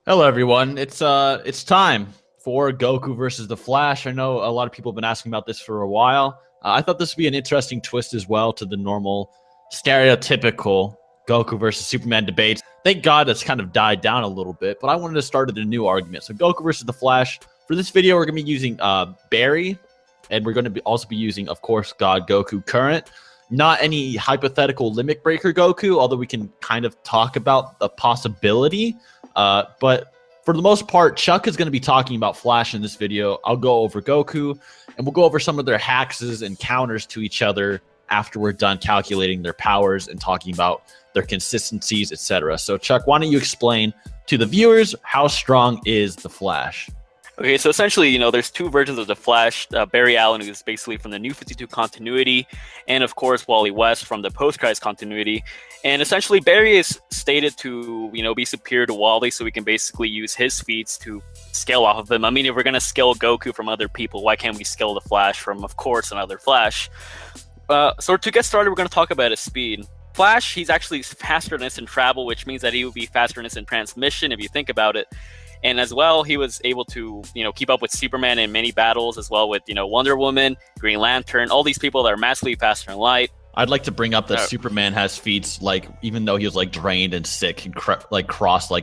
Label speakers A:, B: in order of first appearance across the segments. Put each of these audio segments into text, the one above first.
A: Hello, everyone. It's time for Goku versus the Flash. I know a lot of people have been asking about this for a while. I thought this would be an interesting twist as well to the normal, stereotypical Goku versus Superman debates. Thank God that's kind of died down a little bit, but I wanted to start a new argument. So Goku versus the Flash. For this video, we're going to be using Barry, and we're going to also be using, of course, God Goku current. Not any hypothetical Limit Breaker Goku, although we can kind of talk about the possibility. But for the most part, Chuck is going to be talking about Flash in this video. I'll go over Goku, and we'll go over some of their hacks and counters to each other after we're done calculating their powers and talking about their consistencies, etc. So, Chuck, why don't you explain to the viewers how strong is the Flash?
B: Okay, so essentially, there's two versions of the Flash. Barry Allen, who's basically from the New 52 continuity, and of course, Wally West from the post-Christ continuity. And essentially, Barry is stated to, be superior to Wally, so we can basically use his feats to scale off of them. I mean, if we're going to scale Goku from other people, why can't we scale the Flash from, of course, another Flash? So to get started, we're going to talk about his speed. Flash, he's actually faster than instant travel, which means that he would be faster than instant transmission, if you think about it. And as well, he was able to, keep up with Superman in many battles, as well with, Wonder Woman, Green Lantern, all these people that are massively faster than light.
A: I'd like to bring up that Superman has feats, even though he was drained and sick, he crossed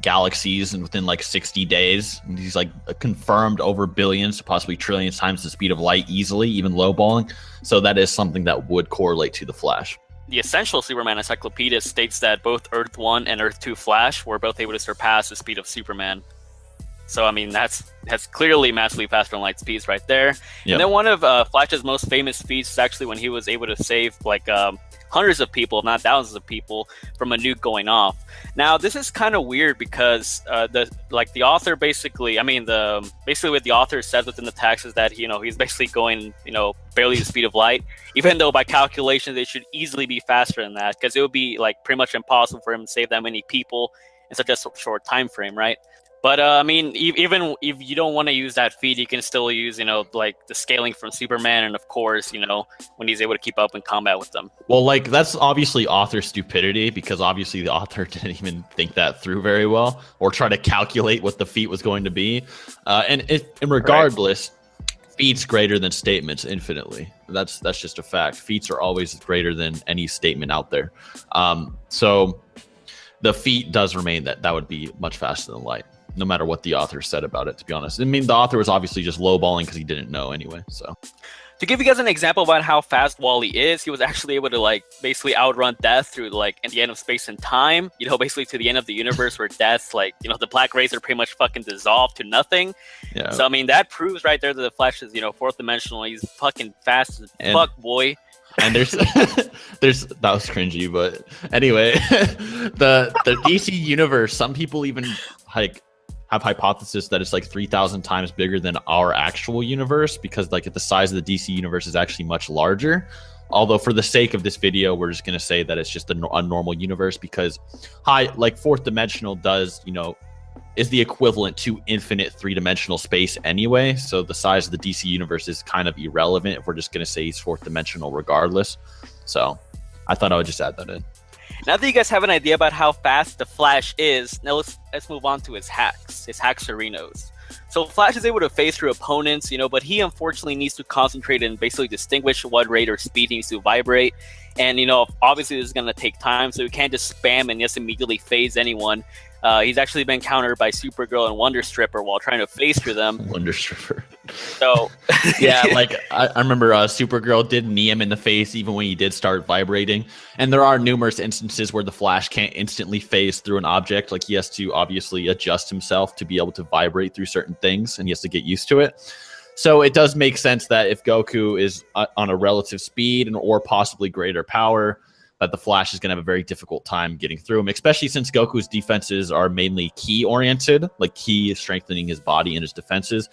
A: galaxies and within 60 days. And he's confirmed over billions, possibly trillions times the speed of light easily, even lowballing. So that is something that would correlate to the Flash.
B: The Essential Superman Encyclopedia states that both Earth 1 and Earth 2 Flash were both able to surpass the speed of Superman. So, I mean, that's clearly massively faster than light speeds right there. Yep. And then one of Flash's most famous feats is actually when he was able to save hundreds of people, if not thousands of people, from a nuke going off. Now, this is kind of weird because the author basically what the author says within the text is that he's basically going barely the speed of light, even though by calculations it should easily be faster than that, because it would be pretty much impossible for him to save that many people in such a short time frame, right? But even if you don't want to use that feat, you can still use the scaling from Superman, and of course when he's able to keep up in combat with them.
A: Well, that's obviously author stupidity, because obviously the author didn't even think that through very well or try to calculate what the feat was going to be. And regardless, feats greater than statements infinitely. That's just a fact. Feats are always greater than any statement out there. So the feat does remain that would be much faster than light, no matter what the author said about it, to be honest. I mean, the author was obviously just lowballing because he didn't know anyway. So,
B: to give you guys an example about how fast Wally is, he was actually able to basically outrun death through at the end of space and time. Basically to the end of the universe, where death, the black rays are pretty much fucking dissolved to nothing. Yeah. So I mean, that proves right there that the Flash is fourth dimensional. He's fucking fast as fuck, boy.
A: And there's that was cringy, but anyway, the DC universe, some people even have hypothesis that it's 3,000 times bigger than our actual universe, because the size of the DC universe is actually much larger. Although for the sake of this video, we're just going to say that it's just a normal universe, because fourth dimensional is the equivalent to infinite three-dimensional space anyway. So the size of the DC universe is kind of irrelevant if we're just going to say he's fourth dimensional regardless. So I thought I would just add that in.
B: Now that you guys have an idea about how fast the Flash is, now let's move on to his hackserinos. So Flash is able to phase through opponents, but he unfortunately needs to concentrate and basically distinguish what rate or speed he needs to vibrate. And obviously this is going to take time, so he can't just spam and just immediately phase anyone. He's actually been countered by Supergirl and Wonder Stripper while trying to phase through them.
A: Wonder Stripper.
B: So
A: yeah, I remember Supergirl did knee him in the face even when he did start vibrating. And there are numerous instances where the Flash can't instantly phase through an object. He has to obviously adjust himself to be able to vibrate through certain things, and he has to get used to it. So it does make sense that if Goku is on a relative speed or possibly greater power, that the Flash is going to have a very difficult time getting through him, especially since Goku's defenses are mainly key-oriented, key strengthening his body and his defenses.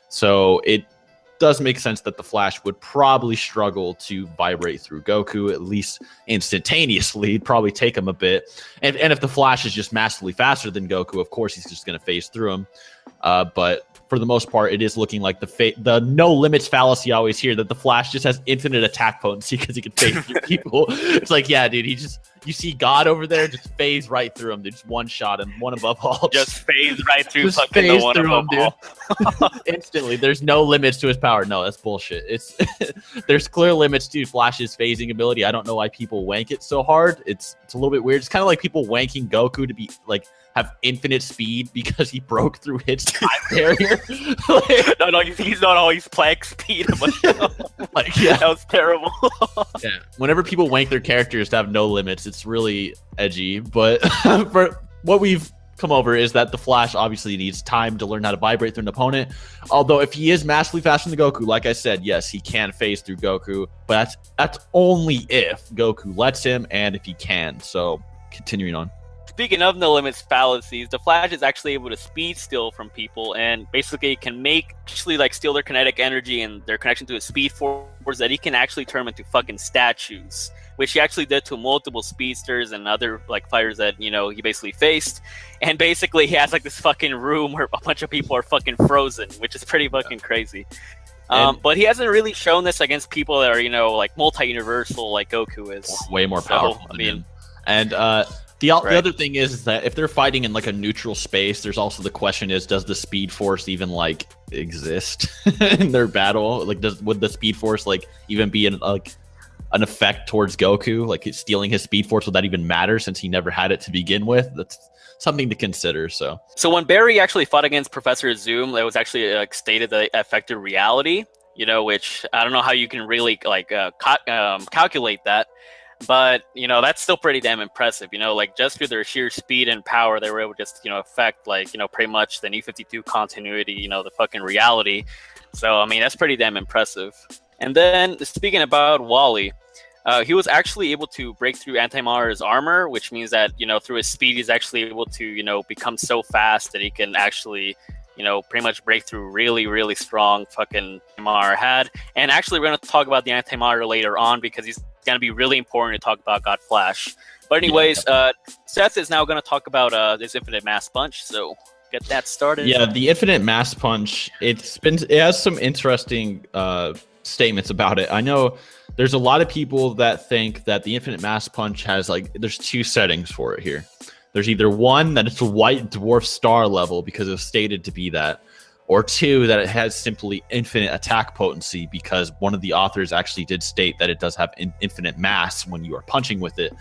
A: So it does make sense that the Flash would probably struggle to vibrate through Goku, at least instantaneously. It'd probably take him a bit. And if the Flash is just massively faster than Goku, of course he's just going to phase through him. But for the most part, it is looking like the no limits fallacy I always hear, that the Flash just has infinite attack potency because he can phase through people. It's like, yeah, dude, you see God over there, just phase right through him, dude. Just one shot him, one above all.
B: Just phase right through
A: just
B: fucking
A: phase
B: the one
A: through
B: above
A: him,
B: all.
A: dude. Instantly. There's no limits to his power. No, that's bullshit. There's clear limits to Flash's phasing ability. I don't know why people wank it so hard. It's a little bit weird. It's kind of like people wanking Goku to be like have infinite speed because he broke through his time barrier.
B: No, he's not always plague speed.
A: Like, yeah,
B: that was terrible.
A: Yeah, whenever people wank their characters to have no limits, it's really edgy. But for what we've come over is that the Flash obviously needs time to learn how to vibrate through an opponent. Although if he is massively faster than Goku, like I said, yes, he can phase through Goku, but that's only if Goku lets him and if he can. So continuing on.
B: Speaking of no limits fallacies, the Flash is actually able to speed steal from people and basically can actually steal their kinetic energy and their connection to a speed force that he can actually turn into fucking statues, which he actually did to multiple speedsters and other fighters that he basically faced. And basically he has this fucking room where a bunch of people are fucking frozen, which is pretty fucking crazy. But he hasn't really shown this against people that are multi-universal like Goku is.
A: Way more powerful than him. And the other thing is that if they're fighting in a neutral space, there's also the question is, does the Speed Force even exist in their battle? Would the Speed Force even be an effect towards Goku? Stealing his Speed Force, would that even matter since he never had it to begin with? That's something to consider. So
B: when Barry actually fought against Professor Zoom, it was actually stated that it affected reality. Which I don't know how you can really calculate that. But, that's still pretty damn impressive, just through their sheer speed and power, they were able to just, affect, pretty much the New 52 continuity, the fucking reality. So, I mean, that's pretty damn impressive. And then, speaking about Wally, he was actually able to break through Antimatter's armor, which means that, through his speed, he's actually able to, become so fast that he can actually, pretty much break through really, really strong fucking Antimatter had. And actually, we're going to talk about the Antimatter later on because he's going to be really important to talk about God Flash. But anyways, Seth is now going to talk about this Infinite Mass Punch, so get that started.
A: Yeah, the Infinite Mass Punch, it has some interesting statements about it. I know there's a lot of people that think that the Infinite Mass Punch has there's two settings for it here. There's either one, that it's a white dwarf star level because it's stated to be that, or two, that it has simply infinite attack potency because one of the authors actually did state that it does have infinite mass when you are punching with it.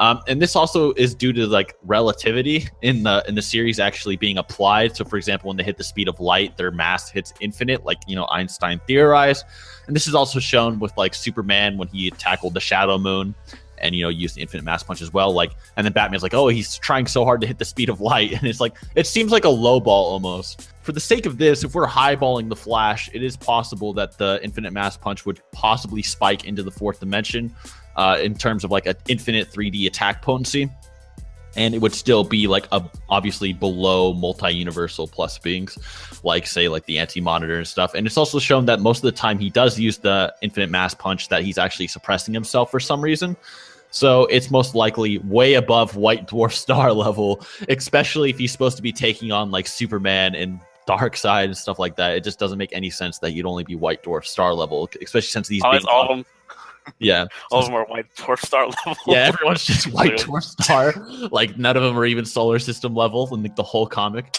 A: And this also is due to relativity in the series actually being applied. So for example, when they hit the speed of light, their mass hits infinite, Einstein theorized. And this is also shown with Superman when he tackled the Shadow Moon and used the infinite mass punch as well. And then Batman's oh, he's trying so hard to hit the speed of light, and it's it seems like a low ball almost. For the sake of this, if we're highballing the Flash, it is possible that the infinite mass punch would possibly spike into the fourth dimension in terms of an infinite 3D attack potency, and it would still be obviously below multi-universal plus beings, say the Anti-Monitor and stuff. And it's also shown that most of the time he does use the infinite mass punch, that he's actually suppressing himself for some reason. So it's most likely way above white dwarf star level, especially if he's supposed to be taking on Superman and Darkseid and stuff like that. It just doesn't make any sense that you'd only be white dwarf star level, especially since these
B: that's all of them.
A: Yeah,
B: all of them are white dwarf star level.
A: Yeah, everyone's just white dwarf star. None of them are even solar system level in the whole comic.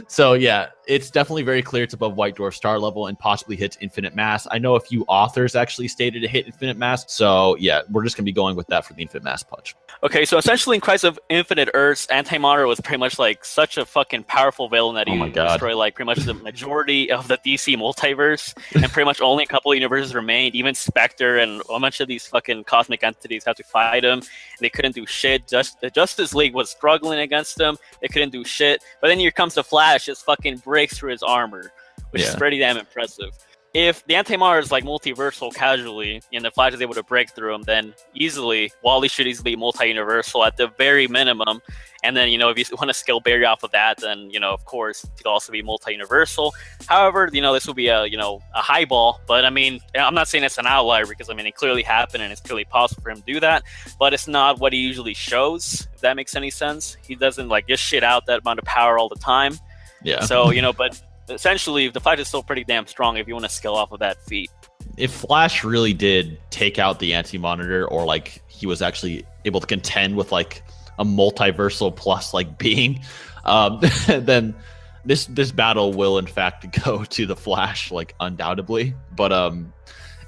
A: So yeah, it's definitely very clear it's above white dwarf star level and possibly hits infinite mass. I know a few authors actually stated it hit infinite mass. So yeah, we're just gonna be going with that for the infinite mass punch.
B: Okay, so essentially in Crisis of Infinite Earths, Antimatter was pretty much such a fucking powerful villain that he would destroy pretty much the majority of the DC multiverse, and pretty much only a couple of universes remained. Even Spectre and a bunch of these fucking cosmic entities had to fight him. They couldn't do shit. The Justice League was struggling against him. They couldn't do shit. But then here comes the Flash, just fucking breaks through his armor, which is pretty damn impressive. If the Antimatter is multiversal casually, and the Flash is able to break through him, then Wally should easily be multi-universal at the very minimum. And then, if you want to scale Barry off of that, then, of course, it could also be multi-universal. However, this will be a high ball. But I mean, I'm not saying it's an outlier because, it clearly happened and it's clearly possible for him to do that. But it's not what he usually shows, if that makes any sense. He doesn't just shit out that amount of power all the time.
A: Yeah.
B: So, but essentially, the Flash is still pretty damn strong if you want to scale off of that feat.
A: If Flash really did take out the Anti-Monitor, or like he was actually able to contend with like a multiversal plus like being, then this battle will in fact go to the Flash, like undoubtedly. But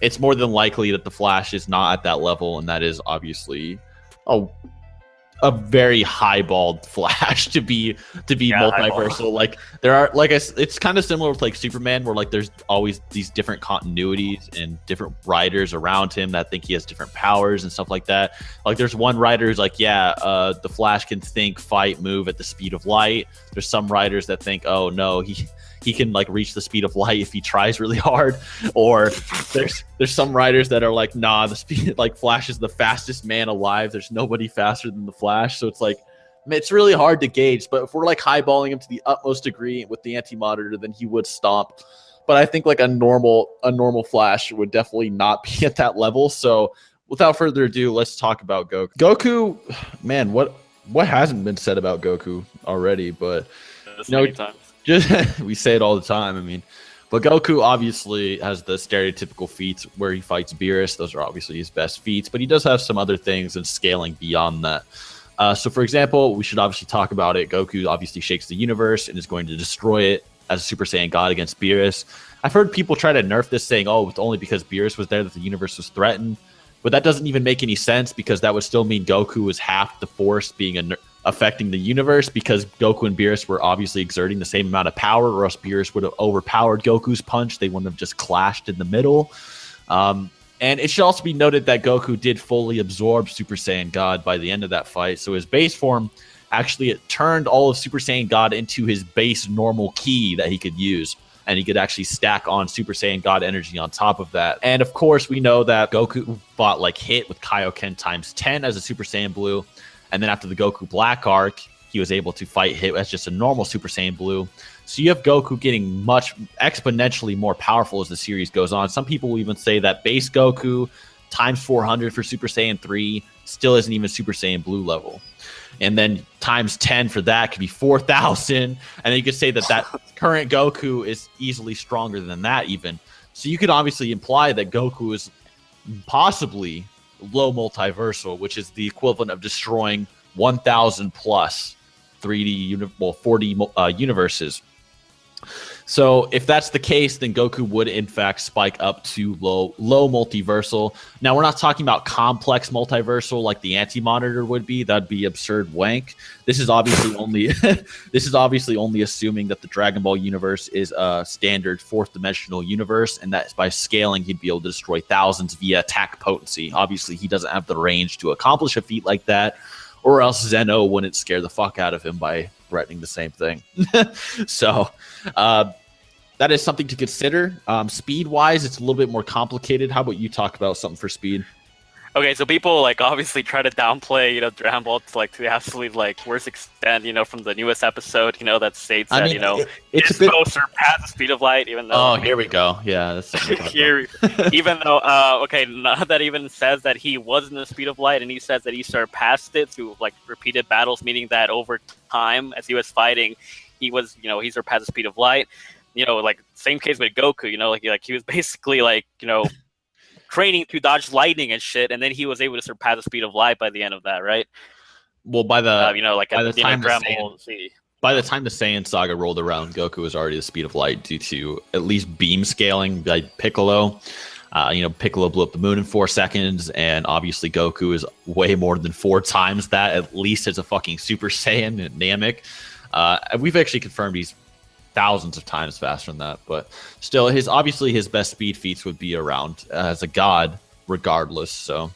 A: it's more than likely that the Flash is not at that level, and that is obviously a very highballed Flash to be multiversal. Like there are, like it's kind of similar with like Superman, where like there's always these different continuities and different writers around him that think he has different powers and stuff like that. Like there's one writer who's like, the Flash can think, fight, move at the speed of light. There's some writers that think, oh no, he can like reach the speed of light if he tries really hard. Or there's some writers that are like, nah, the speed, like Flash is the fastest man alive. There's nobody faster than the Flash. So it's like, it's really hard to gauge. But if we're like highballing him to the utmost degree with the Anti-Monitor, then he would stomp. But I think like a normal Flash would definitely not be at that level. So without further ado, let's talk about Goku. Goku, man, what hasn't been said about Goku already? But
B: many times.
A: We say it all the time. I mean, but Goku obviously has the stereotypical feats where he fights Beerus. Those are obviously his best feats, but he does have some other things and scaling beyond that. So, for example, we should obviously talk about it. Goku obviously shakes the universe and is going to destroy it as a Super Saiyan God against Beerus. I've heard people try to nerf this, saying, "Oh, it's only because Beerus was there that the universe was threatened." But that doesn't even make any sense, because that would still mean Goku was half the force being affecting the universe, because Goku and Beerus were obviously exerting the same amount of power, or else Beerus would have overpowered Goku's punch. They wouldn't have just clashed in the middle. And it should also be noted that Goku did fully absorb Super Saiyan God by the end of that fight. So his base form actually, it turned all of Super Saiyan God into his base normal ki that he could use. And he could actually stack on Super Saiyan God energy on top of that. And of course, we know that Goku fought like Hit with Kaioken times 10 as a Super Saiyan Blue. And then after the Goku Black arc, he was able to fight Hit as just a normal Super Saiyan Blue. So you have Goku getting much exponentially more powerful as the series goes on. Some people will even say that base Goku times 400 for Super Saiyan 3 still isn't even Super Saiyan Blue level. And then times 10 for that could be 4,000. And then you could say that current Goku is easily stronger than that even. So you could obviously imply that Goku is possibly low multiversal, which is the equivalent of destroying 1,000 plus 4D universes. So if that's the case, then Goku would in fact spike up to low multiversal. Now, we're not talking about complex multiversal like the Anti-Monitor would be. That'd be absurd wank. This is obviously only assuming that the Dragon Ball universe is a standard fourth dimensional universe, and that by scaling he'd be able to destroy thousands via attack potency. Obviously, he doesn't have the range to accomplish a feat like that, or else Zeno wouldn't scare the fuck out of him by threatening the same thing. So that is something to consider. Speed wise, it's a little bit more complicated. How about you talk about something for speed?
B: Okay, so people like obviously try to downplay, Dragon Ball to like to the absolute like worst extent, from the newest episode, that states that, it's supposed to surpass the speed of light, even though
A: here we go. Yeah, that's
B: here even though that even says that he was in the speed of light, and he says that he surpassed it through like repeated battles, meaning that over time as he was fighting, he was, he surpassed the speed of light. Like same case with Goku, like he was basically like, training to dodge lightning and shit, and then he was able to surpass the speed of light by the end of that, right?
A: Well, by the
B: time
A: by the time the Saiyan saga rolled around, Goku was already the speed of light due to at least beam scaling by Piccolo. Piccolo blew up the moon in 4 seconds, and obviously Goku is way more than 4 times that, at least as a fucking Super Saiyan and Namek. We've actually confirmed he's thousands of times faster than that, but still, his best speed feats would be around as a god regardless. So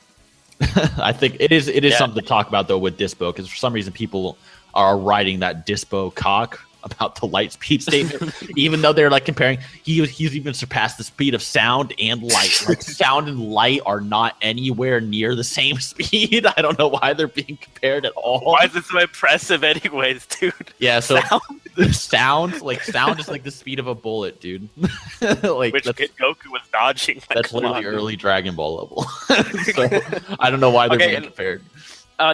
A: I think it is something to talk about though with Dispo, because for some reason people are writing that Dispo cock about the light speed statement, even though they're like comparing. He's even surpassed the speed of sound and light. Like sound and light are not anywhere near the same speed. I don't know why they're being compared at all.
B: Why is it so impressive, anyways, dude?
A: Yeah, so sound is like the speed of a bullet, dude. Like
B: which Goku was dodging.
A: That's literally early Dragon Ball level. So I don't know why they're being compared.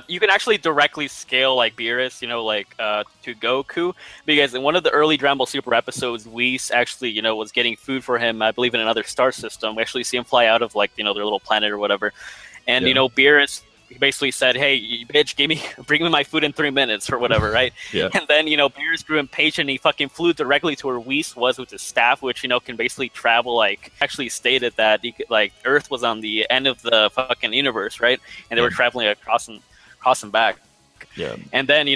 B: you can actually directly scale like Beerus, to Goku, because in one of the early Dragon Ball Super episodes, Whis actually, was getting food for him, I believe in another star system. We actually see him fly out of like, their little planet or whatever. And, Beerus, he basically said, "Hey, you bitch, bring me my food in 3 minutes or whatever," right?
A: Yeah.
B: And then, Beerus grew impatient and he fucking flew directly to where Whis was with his staff, which, can basically travel, like, actually stated that he could, like, Earth was on the end of the fucking universe, right? And they were traveling across and back.
A: Yeah.
B: And then,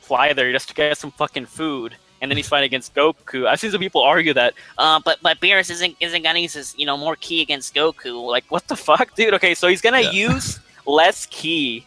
B: fly there just to get some fucking food. And then he's fighting against Goku. I've seen some people argue that, but Beerus isn't gonna use his, more ki against Goku. Like, what the fuck, dude? Okay, so he's gonna use less ki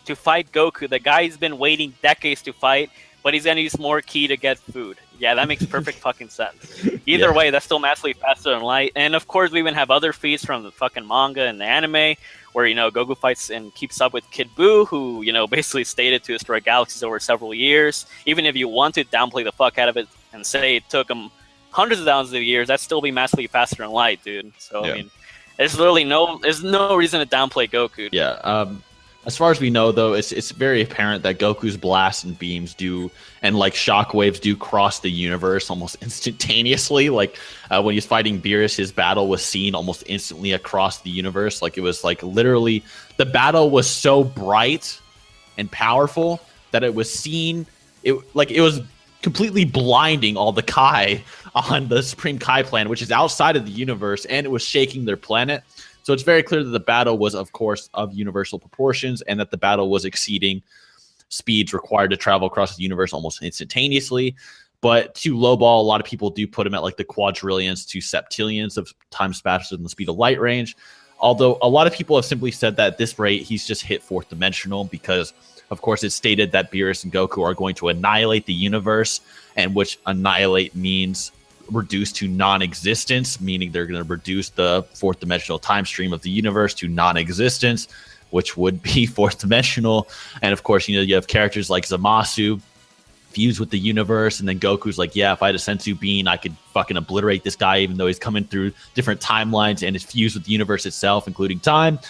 B: to fight Goku. The guy's been waiting decades to fight, but he's gonna use more ki to get food. Yeah, that makes perfect fucking sense. Either way, that's still massively faster than light. And of course, we even have other feats from the fucking manga and the anime, where Goku fights and keeps up with Kid Buu, who basically stated to destroy galaxies over several years. Even if you want to downplay the fuck out of it and say it took him hundreds of thousands of years, that'd still be massively faster than light, dude. So I mean, there's no reason to downplay Goku.
A: Yeah. As far as we know, though, it's very apparent that Goku's blasts and beams and like shockwaves do cross the universe almost instantaneously. Like when he's fighting Beerus, his battle was seen almost instantly across the universe. Like it was like literally the battle was so bright and powerful that it was seen. It was completely blinding all the Kai on the Supreme Kai planet, which is outside of the universe, and it was shaking their planet. So it's very clear that the battle was, of course, of universal proportions, and that the battle was exceeding speeds required to travel across the universe almost instantaneously. But to lowball, a lot of people do put him at like the quadrillions to septillions of times faster than the speed of light range. Although a lot of people have simply said that at this rate, he's just hit fourth dimensional because, of course, it's stated that Beerus and Goku are going to annihilate the universe, and which annihilate means reduced to non-existence, meaning they're going to reduce the fourth dimensional time stream of the universe to non-existence, which would be fourth dimensional. And of course, you have characters like Zamasu fuse with the universe, and then Goku's like, yeah, if I had a sensu bean, I could fucking obliterate this guy, even though he's coming through different timelines and is fused with the universe itself, including time.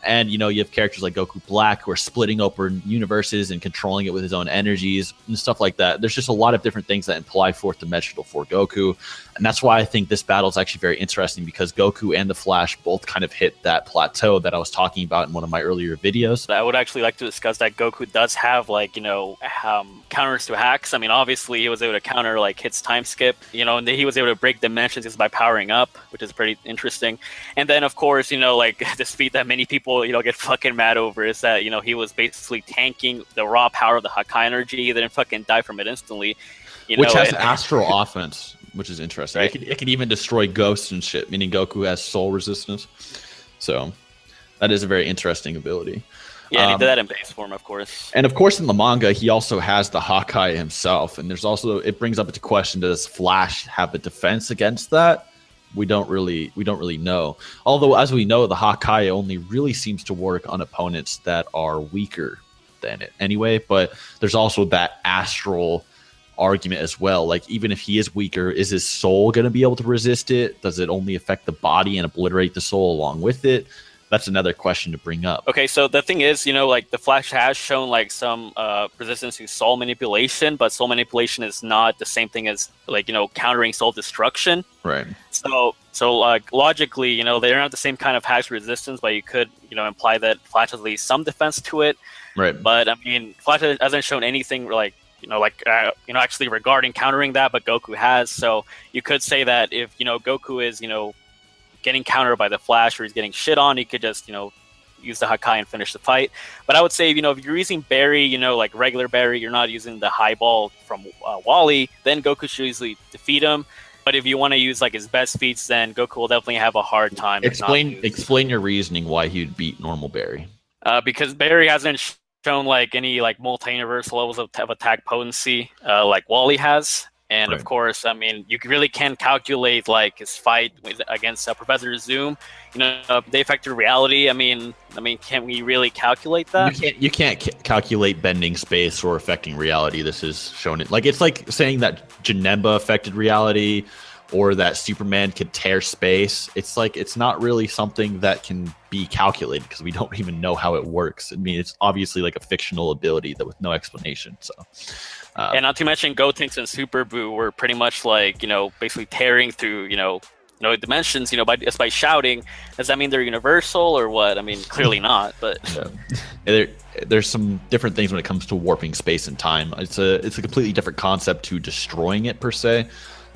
A: And, you have characters like Goku Black who are splitting open universes and controlling it with his own energies and stuff like that. There's just a lot of different things that imply fourth dimensional for Goku. And that's why I think this battle is actually very interesting, because Goku and the Flash both kind of hit that plateau that I was talking about in one of my earlier videos.
B: I would actually like to discuss that Goku does have, counters to hacks. I mean, obviously, he was able to counter, Hit's time skip, and he was able to break dimensions just by powering up, which is pretty interesting. And then, of course, this feat that many people, get fucking mad over is that, he was basically tanking the raw power of the Hakai energy, then fucking die from it instantly.
A: Which has astral offense, which is interesting. Right? It can even destroy ghosts and shit, meaning Goku has soul resistance. So that is a very interesting ability.
B: Yeah, he did that in base form, of course.
A: And of course, in the manga, he also has the Hakai himself. And there's also, it brings up into question, does Flash have a defense against that? We don't really know. Although, as we know, the Hakai only really seems to work on opponents that are weaker than it anyway. But there's also that astral argument as well. Like, even if he is weaker, is his soul going to be able to resist it? Does it only affect the body and obliterate the soul along with it? That's another question to bring up.
B: Okay, so the thing is, the Flash has shown some resistance to soul manipulation, but soul manipulation is not the same thing as countering soul destruction.
A: Right.
B: So logically, they're not the same kind of hacks resistance, but you could imply that Flash has at least some defense to it.
A: Right.
B: But I mean, Flash hasn't shown anything actually regarding countering that, but Goku has. So you could say that if Goku is getting countered by the Flash, or he's getting shit on, he could just use the Hakai and finish the fight. But I would say if you're using Barry, regular Barry, you're not using the high ball from Wally, then Goku should easily defeat him. But if you want to use his best feats, then Goku will definitely have a hard time.
A: Explain your reasoning why he would beat normal Barry.
B: Because Barry hasn't shown any multi-universe levels of attack potency like Wally has. And
A: right.
B: Of course, I mean, you really can't calculate his fight against Professor Zoom. They affected reality. I mean, can we really calculate that?
A: You can't calculate bending space or affecting reality. This is shown it. It's like saying that Janemba affected reality, or that Superman could tear space. It's like it's not really something that can be calculated because we don't even know how it works. I mean, it's obviously like a fictional ability that with no explanation. So,
B: and not to mention Gotenks and Super Boo were pretty much like, you know, basically tearing through, you know, dimensions, you know, just by shouting. Does that mean they're universal or what? I mean, clearly not. But
A: there's some different things when it comes to warping space and time. It's a completely different concept to destroying it per se.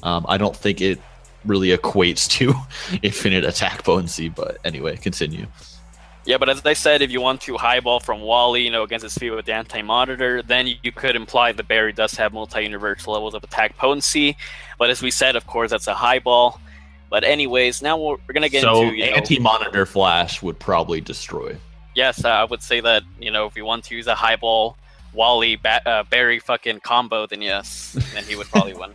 A: I don't think it really equates to infinite attack potency. But anyway, continue.
B: Yeah, but as I said, if you want to highball from Wally, you know, against his speed with the anti-monitor, then you could imply that Barry does have multi-universal levels of attack potency. But as we said, of course, that's a highball. But anyways, now we're going to get into... So
A: anti-monitor Flash would probably destroy.
B: Yes, I would say that, you know, if we want to use a highball Wally Barry fucking combo, then yes, then he would probably win.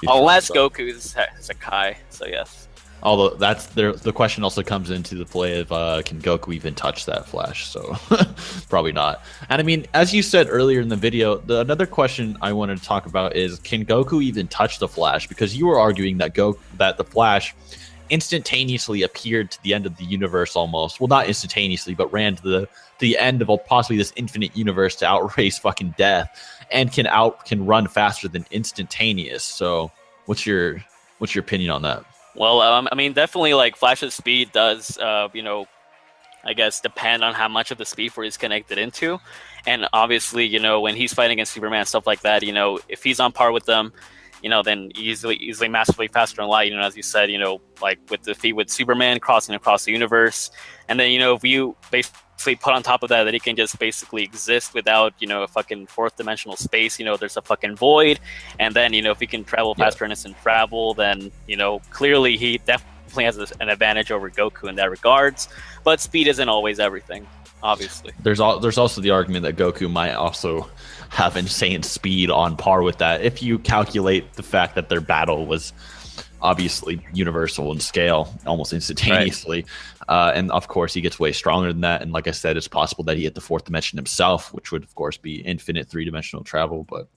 B: Unless Goku is a Kai, so yes.
A: Although the question also comes into the play of can Goku even touch that Flash? So probably not. And I mean, as you said earlier in the video, another question I wanted to talk about is can Goku even touch the Flash? Because you were arguing that the Flash instantaneously appeared to the end of the universe almost. Well, not instantaneously, but ran to the end of possibly this infinite universe to outrace fucking death, and can run faster than instantaneous. So what's your opinion on that?
B: Well, I mean, definitely, like, Flash's speed does, you know, I guess, depend on how much of the Speed Force he's connected into. And obviously, you know, when he's fighting against Superman and stuff like that, you know, if he's on par with them, you know, then easily massively faster in light, you know, as you said, you know, like with the feat with Superman crossing across the universe. And then, you know, if you basically put on top of that he can just basically exist without, you know, a fucking fourth dimensional space, you know, there's a fucking void. And then, you know, if he can travel faster than instant travel, then, you know, clearly he definitely has an advantage over Goku in that regards. But speed isn't always everything, obviously.
A: There's also the argument that Goku might also have insane speed on par with that if you calculate the fact that their battle was obviously universal in scale almost instantaneously. Right. And of course he gets way stronger than that, and like I said, it's possible that he hit the fourth dimension himself, which would of course be infinite three-dimensional travel, but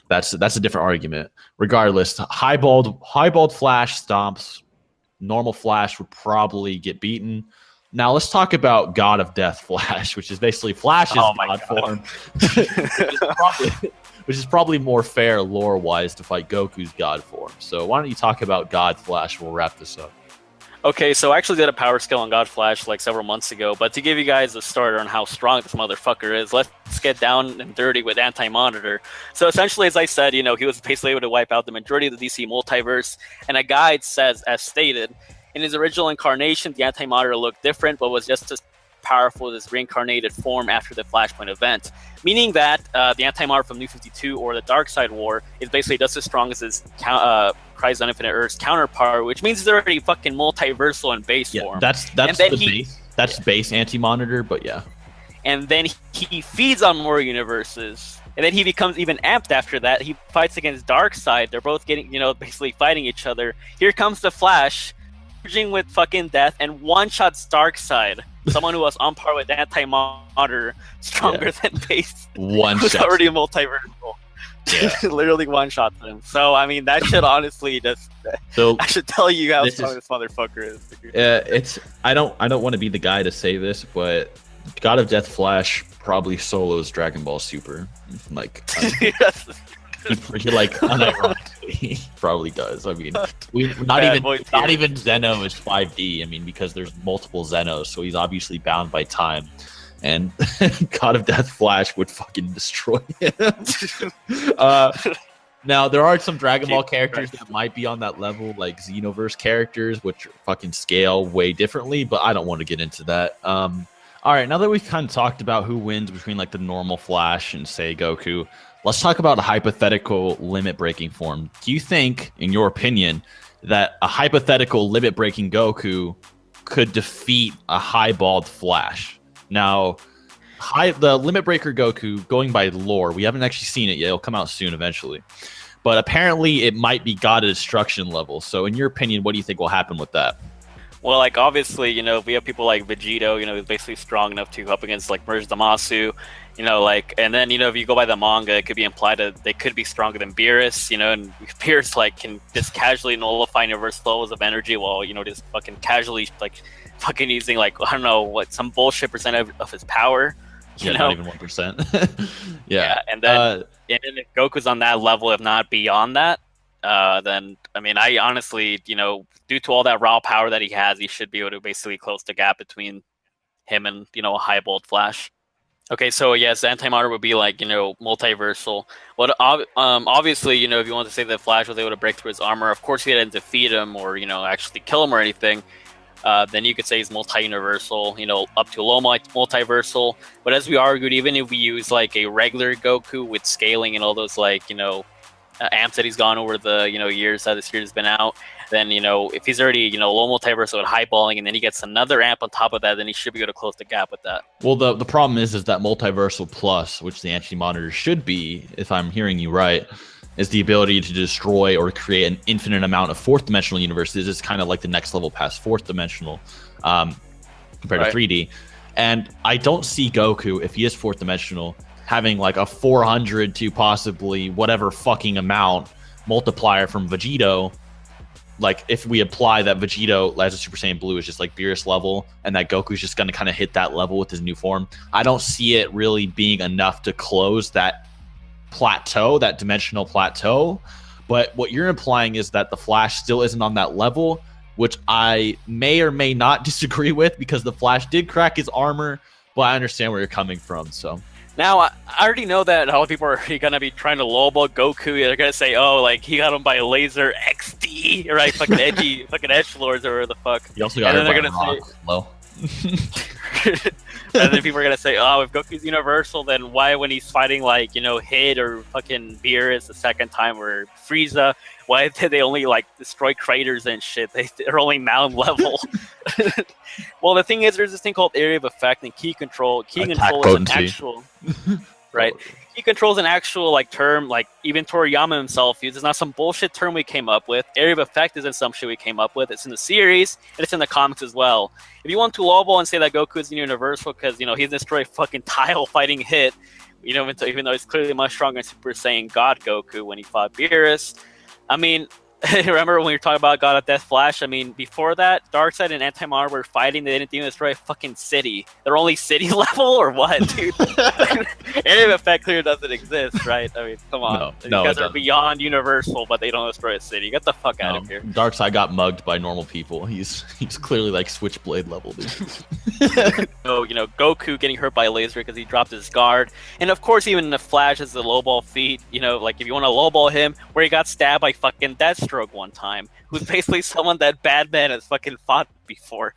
A: that's a different argument. Regardless, highballed Flash stomps. Normal Flash would probably get beaten. Now let's talk about God of Death Flash, which is basically Flash's God form, which is probably more fair lore-wise to fight Goku's God form. So why don't you talk about God Flash? We'll wrap this up.
B: Okay, so I actually did a power skill on God Flash like several months ago, but to give you guys a starter on how strong this motherfucker is, let's get down and dirty with Anti-Monitor. So essentially, as I said, you know, he was basically able to wipe out the majority of the DC multiverse, and a guide says, as stated, in his original incarnation, the Anti-Monitor looked different, but was just as powerful as his reincarnated form after the Flashpoint event. Meaning that the Anti-Monitor from New 52 or the Darkseid War is basically just as strong as his Crisis on Infinite Earth's counterpart, which means he's already fucking multiversal in base form.
A: That's the base. That's base Anti-Monitor, but yeah.
B: And then he feeds on more universes. And then he becomes even amped after that. He fights against Darkseid. They're both getting, you know, basically fighting each other. Here comes the Flash, with fucking death, and one-shots Darkseid, someone who was on par with Anti-Monitor, stronger than base, who's already multiversal. Yeah. Literally one-shot him. So I mean, that should honestly just. So I should tell you how strong this motherfucker is.
A: I don't want to be the guy to say this, but God of Death Flash probably solos Dragon Ball Super. Like. Yes. He like unironically probably does. I mean, not even Zeno is 5D. I mean, because there's multiple Zenos, so he's obviously bound by time. And God of Death Flash would fucking destroy him. Now there are some Dragon Ball characters that might be on that level, like Xenoverse characters, which fucking scale way differently. But I don't want to get into that. All right, now that we've kind of talked about who wins between like the normal Flash and say Goku, let's talk about a hypothetical limit-breaking form. Do you think, in your opinion, that a hypothetical limit-breaking Goku could defeat a highballed Flash? Now, the Limit Breaker Goku, going by lore, we haven't actually seen it yet. It'll come out soon eventually. But apparently it might be God of Destruction level. So in your opinion, what do you think will happen with that?
B: Well, like obviously, we have people like Vegito, who's basically strong enough to go up against like Merge Damasu, and then if you go by the manga, it could be implied that they could be stronger than Beerus, and Beerus like can just casually nullify universal levels of energy while just fucking casually like fucking using like I don't know what some bullshit percent of his power.
A: Not even 1%.
B: Yeah, and then if Goku's on that level, if not beyond that, then I mean, I honestly, due to all that raw power that he has, he should be able to basically close the gap between him and a high-bolt Flash. Okay, so yes, anti-matter would be like multiversal. But obviously, if you want to say that Flash was able to break through his armor, of course he didn't defeat him or actually kill him or anything. Then you could say he's multi-universal, up to low multiversal. But as we argued, even if we use like a regular Goku with scaling and all those like amps that he's gone over the years that this series has been out, then if he's already low multiversal with highballing, and then he gets another amp on top of that, then he should be able to close the gap with that.
A: Well, the problem is that multiversal plus, which the anti-monitor should be, if I'm hearing you right, is the ability to destroy or create an infinite amount of fourth dimensional universes. It's kind of like the next level past fourth dimensional compared to 3D. And I don't see Goku, if he is fourth dimensional, having like a 400 to possibly whatever fucking amount multiplier from Vegito. Like if we apply that Vegito as a Super Saiyan Blue is just like Beerus level, and that Goku's just going to kind of hit that level with his new form, I don't see it really being enough to close that plateau, that dimensional plateau. But what you're implying is that the Flash still isn't on that level, which I may or may not disagree with, because the Flash did crack his armor, but I understand where you're coming from. So
B: now I already know that a lot of people are gonna be trying to lowball Goku. They're gonna say, "Oh, like he got him by laser XD, right? Fucking edgy, fucking edgelords or whatever the fuck."
A: He also got
B: and
A: hurt
B: then
A: by
B: they're
A: a rock.
B: say, and then people are gonna say, "Oh, if Goku's universal, then why when he's fighting like Hid or fucking Beerus the second time or Frieza, why did they only like destroy craters and shit? They're only mound level." Well, the thing is, there's this thing called area of effect and key control. Key control is an actual, right? Key control is an actual like term, like even Toriyama himself uses. It's not some bullshit term we came up with. Area of effect isn't some shit we came up with. It's in the series and it's in the comics as well. If you want to lowball and say that Goku is universal because he destroyed fucking tile fighting Hit, even though he's clearly much stronger than Super Saiyan God Goku when he fought Beerus. I mean, remember when we were talking about God of Death Flash? I mean, before that, Darkseid and Anti-Matter were fighting. They didn't even destroy a fucking city. They're only city level or what, dude? Area of effect clearly doesn't exist, right? I mean, come on. These guys are beyond universal, but they don't destroy a city. Get the fuck out of here.
A: Darkseid got mugged by normal people. He's clearly like Switchblade level, dude.
B: So, Goku getting hurt by a laser because he dropped his guard. And of course, even the Flash has the lowball feat. Like if you want to lowball him, where he got stabbed by fucking Deathstroke one time, who's basically someone that Batman has fucking fought before.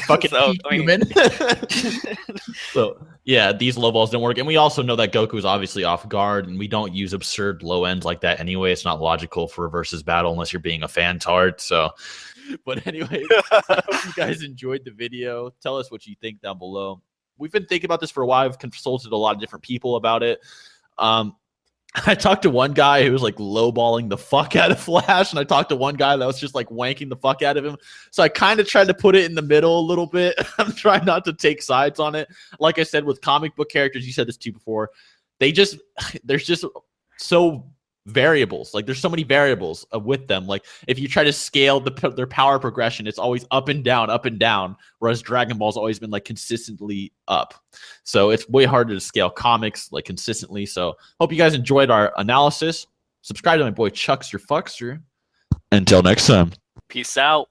A: Fucking human. So yeah, these low balls don't work, and we also know that Goku is obviously off guard, and we don't use absurd low ends like that anyway. It's not logical for a versus battle unless you're being a fan-tard. So, but anyway, I hope you guys enjoyed the video. Tell us what you think down below. We've been thinking about this for a while. I've consulted a lot of different people about it. I talked to one guy who was like lowballing the fuck out of Flash, and I talked to one guy that was just like wanking the fuck out of him. So I kind of tried to put it in the middle a little bit. I'm trying not to take sides on it. Like I said, with comic book characters, you said this too before, there's just so variables. Like there's so many variables with them. Like if you try to scale their power progression, it's always up and down, whereas Dragon Ball's always been like consistently up. So it's way harder to scale comics like consistently. So hope you guys enjoyed our analysis. Subscribe to my boy Chuckster Fuckster. Until next time.
B: Peace out.